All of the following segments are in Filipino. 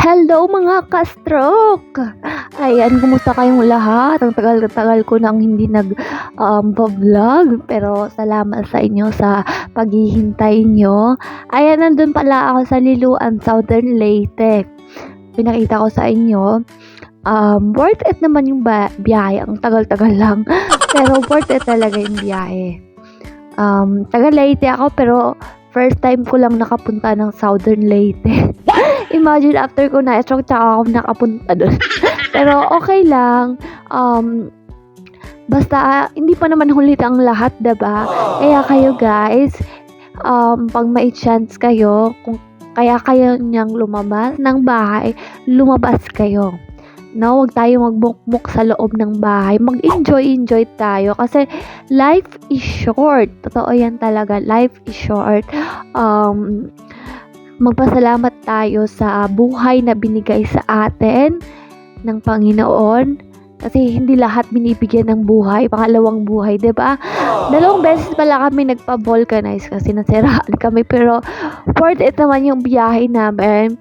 Hello mga ka-stroke! Ayan, kumusta kayong lahat? Ang tagal-tagal ko nang hindi vlog pero salamat sa inyo sa paghihintay nyo. Ayan, nandun pala ako sa Liloan, Southern Leyte. Pinakita ko sa inyo. Worth it naman yung biyahe. Ang tagal-tagal lang. Pero worth it talaga yung biyahe. Taga Leyte ako pero first time ko lang nakapunta ng Southern Leyte. Imagine after ko na-stroke tsaka ako nakapunta doon. Pero okay lang. Basta hindi pa naman huli ang lahat, diba? Kaya kayo guys, pag may chance kayo, kung kaya kayo niyang lumabas ng bahay, lumabas kayo. No, wag tayo magbukbok sa loob ng bahay. Mag-enjoy tayo kasi life is short. Totoo yan talaga. Life is short. Magpasalamat tayo sa buhay na binigay sa atin ng Panginoon. Kasi hindi lahat binibigyan ng buhay, pangalawang buhay, 'di ba? Dalawang beses pala kami nagpa-vulcanize kasi nasiraan kami, pero worth it naman yung biyahe namin.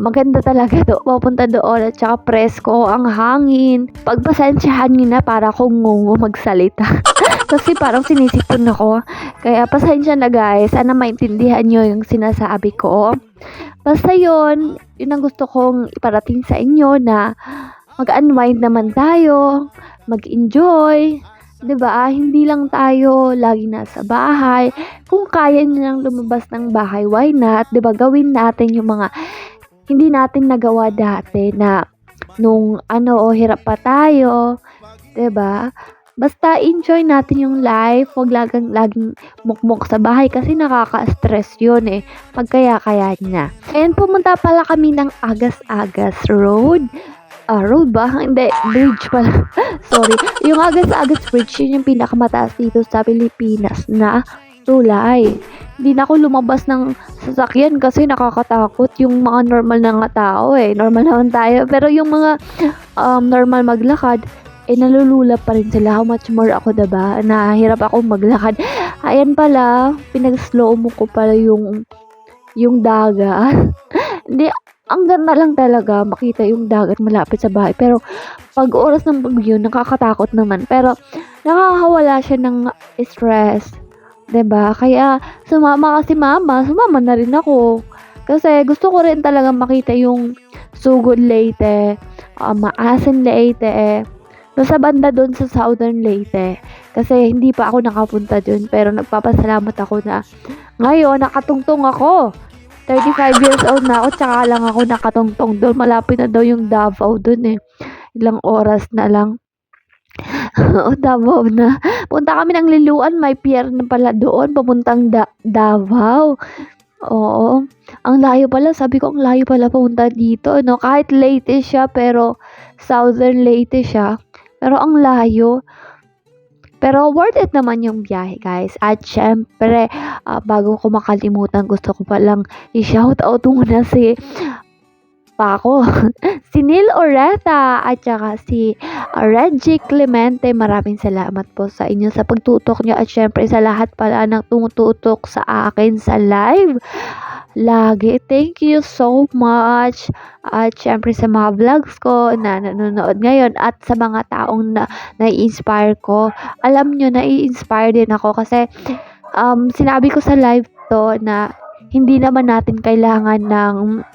Maganda talaga papunta doon at saka presko ang hangin. Pagpasensyahan niyo na para akong ngungo magsalita. Kasi parang sinisipon ako. Kaya pasensya na guys, sana maintindihan niyo yung sinasabi ko. Basta yun ang gusto kong iparating sa inyo na mag-unwind naman tayo, mag-enjoy, 'di ba? Hindi lang tayo lagi nasa bahay. Kung kaya niyo lang lumabas ng bahay, why not? 'Di ba? Gawin natin yung mga hindi natin nagawa dati na nung hirap pa tayo, 'di ba? Basta enjoy natin yung life, wag laging mukmok sa bahay kasi nakaka-stress yun pag kaya niya. Ayan, pumunta pala kami ng Agas-Agas Road. Road ba? Hindi, bridge pala. Sorry. Yung Agas-Agas Bridge, yun yung pinakamataas dito sa Pilipinas na tulay. Hindi na ako lumabas ng sasakyan kasi nakakatakot yung mga normal na nga tao Normal naman tayo. Pero yung mga normal maglakad, nalulula pa rin sila. How much more ako, diba? Nahirap ako maglakad. Ayan pala, pinag-slow mo ko pala yung dagat. Hindi, ang ganda lang talaga makita yung dagat malapit sa bahay. Pero pag oras ng bagyo, nakakatakot naman. Pero nakakawala siya ng stress. 'Di ba? Kaya sumama na rin ako. Kasi gusto ko rin talaga makita yung Sugod Leyte, Maasin Leyte, sa banda doon sa Southern Leyte. Kasi hindi pa ako nakapunta doon. Pero nagpapasalamat ako na ngayon nakatungtong ako. 35 years old na ako, tsaka lang ako nakatungtong doon. Malapit na daw yung Davao doon Ilang oras na lang. O, Davao na. Punta kami ng Liloan, may pier na pala doon, papuntang Davao. Oo. Ang layo pala, sabi ko ang layo pala papunta dito, no? Kahit Leyte siya, pero Southern Leyte siya. Pero ang layo. Pero worth it naman yung biyahe guys. At syempre, bago ko makalimutan, gusto ko palang i-shoutout muna si Paco, si Neil Oreta, at saka si Reggie Clemente. Maraming salamat po sa inyo sa pagtutok nyo. At syempre sa lahat pala ng tumututok sa akin sa live. Lagi, thank you so much. At syempre sa mga vlogs ko na nanonood ngayon at sa mga taong na-inspire ko. Alam nyo, na-inspire din ako kasi sinabi ko sa live to na hindi naman natin kailangan ng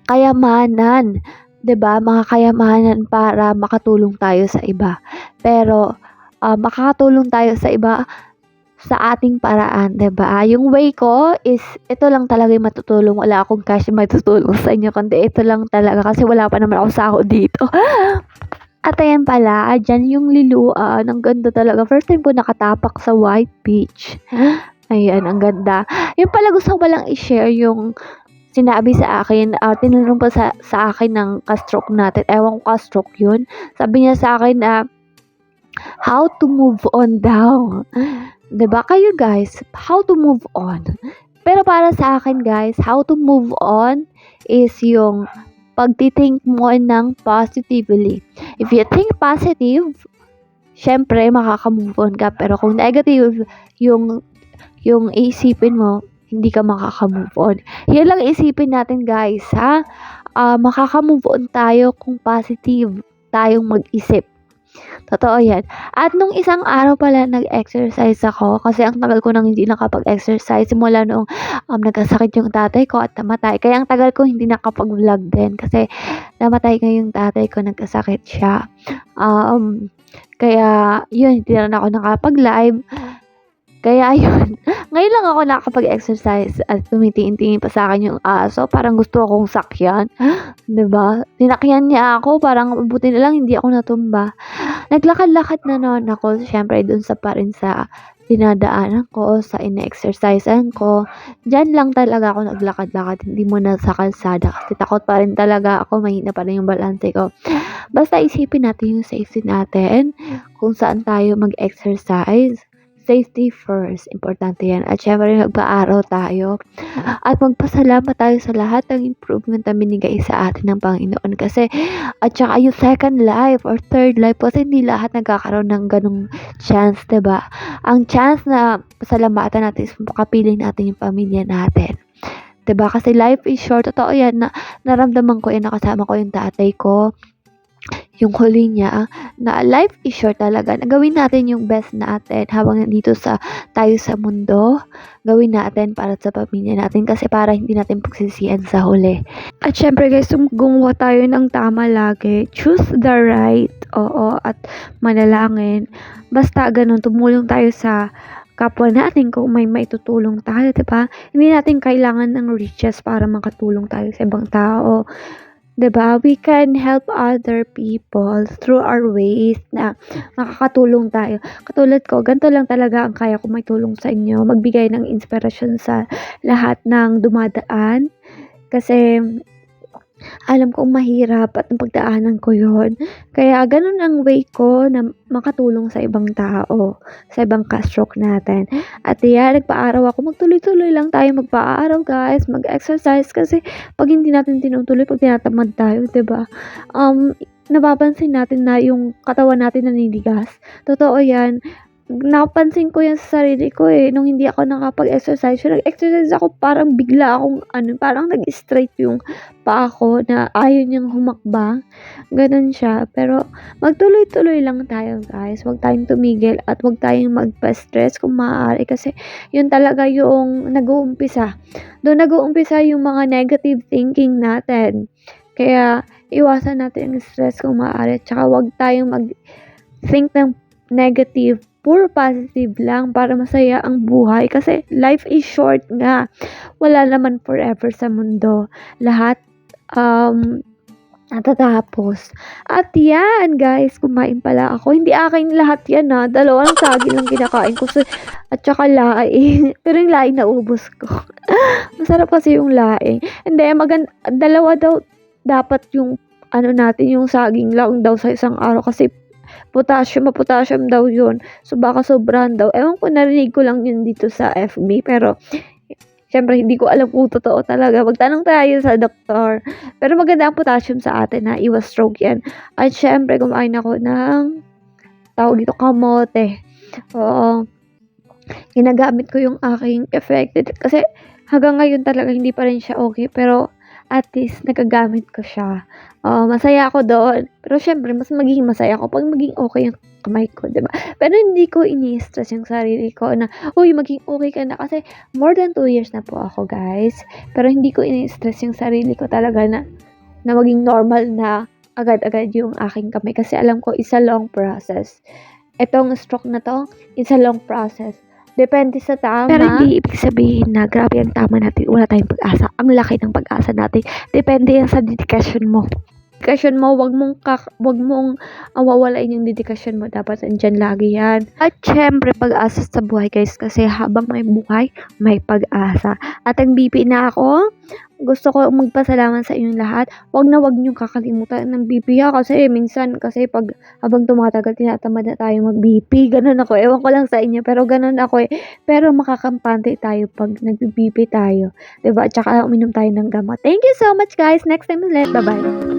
kayamanan. 'Di ba? Mga kayamanan para makatulong tayo sa iba. Pero makakatulong tayo sa iba sa ating paraan, 'di ba? Yung way ko is ito lang talaga yung matutulong. Wala akong cash na matutulong sa inyo, kundi ito lang talaga kasi wala pa naman ako sahod dito. At ayan pala, dyan yung Liloan. Ang ganda talaga. First time ko nakatapak sa White Beach. Ayan, ang ganda. Yung pala gusto ko palang i-share yung sinabi sa akin, tinanong pa sa akin ng ka-stroke natin. Ewan ko ka-stroke yun. Sabi niya sa akin na, how to move on daw. 'Di ba kayo guys, how to move on? Pero para sa akin guys, how to move on is yung pagtithink mo ng positively. If you think positive, syempre makaka-move on ka. Pero kung negative yung isipin mo, hindi ka makaka-move on. Yan lang isipin natin guys ha. Makaka-move on tayo kung positive tayong mag-isip. Totoo yan. At nung isang araw pala nag-exercise ako kasi ang tagal ko nang hindi nakapag-exercise simula noong nagkasakit yung tatay ko at namatay. Kaya ang tagal ko hindi nakapag-vlog din kasi namatay nga yung tatay ko, nagkasakit siya. Kaya yun, hindi na ako nakapag-live. Kaya yun, ngayon lang ako nakapag-exercise at tumitingin-tingin pa sa akin yung aso. Parang gusto akong sakyan. 'Di ba? Tinakyan niya ako, parang buti na lang hindi ako natumba. Naglakad-lakad na noon ako, syempre dun sa pa rin sa dinadaanan ko, sa ine-exercisean ko. Diyan lang talaga ako naglakad-lakad, hindi muna sa kalsada kasi takot pa rin talaga ako, mahina pa rin yung balanse ko. Basta isipin natin yung safety natin, kung saan tayo mag-exercise. Safety first, importante yan. At syempre nagpa-araw tayo. At magpasalamat tayo sa lahat ng improvement na binigay sa atin ng Panginoon. Kasi, at saka yung second life or third life, kasi hindi lahat nagkakaroon ng ganong chance, diba? Ang chance na pasalamatan natin is makapiling natin yung pamilya natin. Diba? Kasi life is short. Totoo yan. Naramdaman ko yan, nakasama ko yung tatay ko. Yung huli niya, na life is short talaga. Gawin natin yung best natin habang nandito tayo sa mundo. Gawin natin para sa pamilya natin kasi para hindi natin pagsisihan sa huli. At syempre guys, gumawa tayo ng tama lagi. Choose the right. Oo, at manalangin. Basta ganun, tumulong tayo sa kapwa natin kung may maitutulong tayo, diba? Hindi natin kailangan ng riches para makatulong tayo sa ibang tao. Diba? We can help other people through our ways na makakatulong tayo. Katulad ko, ganito lang talaga ang kaya ko may tulong sa inyo. Magbigay ng inspirasyon sa lahat ng dumadaan. Kasi alam kong mahirap at napagdaanan ko yon. Kaya ganun ang way ko na makatulong sa ibang tao, sa ibang ka-stroke natin. At yan, nagpa-araw ako. Magtuloy-tuloy lang tayo magpa-araw guys, mag-exercise kasi pag hindi natin tinutuloy, pag tinatamad tayo, 'di ba? Napapansin natin na yung katawan natin naninigas. Totoo yan. Napansin ko yan sa sarili ko nung hindi ako nakapag-exercise. Nag-exercise ako, parang bigla akong parang nag-straight yung paa ko na ayaw niyang humakbang. Ganun siya. Pero magtuloy-tuloy lang tayo guys. Huwag tayong tumigil at huwag tayong magpa-stress kung maaari kasi yun talaga yung nag-uumpisa. Doon nag-uumpisa yung mga negative thinking natin. Kaya iwasan natin ang stress kung maaari. Tsaka huwag tayong mag-think ng negative, puro positive lang para masaya ang buhay kasi life is short nga. Wala naman forever sa mundo. Lahat natatapos. At yan guys, kumain pala ako. Hindi akin lahat yan ha. Dalawang saging lang kinakain ko at saka laing. Pero yung laing naubos ko. Masarap kasi yung laing. Hindi, dalawa daw dapat yung natin yung saging lang daw sa isang araw kasi potassium daw yun. So, baka sobrahan daw. Ewan ko, narinig ko lang yun dito sa FB. Pero, syempre, hindi ko alam kung totoo talaga. Magtanong tayo sa doktor. Pero maganda ang potassium sa atin na iwas stroke yan. At syempre, kumain ako ng tawag dito, kamote. Oo. Ginagamit ko yung aking affected. Kasi, hanggang ngayon talaga hindi pa rin siya okay. Pero, at least, nagagamit ko siya. Masaya ako doon. Pero syempre, mas magiging masaya ako pag maging okay yung kamay ko, diba? Pero hindi ko ini-stress yung sarili ko na, uy, maging okay ka na. Kasi more than 2 years na po ako, guys. Pero hindi ko ini-stress yung sarili ko talaga na maging normal na agad-agad yung aking kamay. Kasi alam ko, it's a long process. Itong stroke na to, it's a long process. Depende sa tama. Pero hindi ibig sabihin na grabe ang tama natin. Wala tayong pag-asa. Ang laki ng pag-asa natin. Depende yan sa dedikasyon mo. Dedikasyon mo, wag mong wawalain yung dedikasyon mo. Dapat andyan lagi yan. At syempre, pag-asa sa buhay guys. Kasi habang may buhay, may pag-asa. At ang BP na ako, gusto ko magpasalamat sa inyong lahat. Wag niyong kakalimutan ng BP kasi minsan pag habang tumatagal tinatamad na tayo mag-BP. Ganun ako. Ewan ko lang sa inyo pero ganun ako Pero makakampante tayo pag nag-BP tayo. 'Di ba? Tsaka uminom tayo ng gamot. Thank you so much guys. Next time ulit. Bye-bye.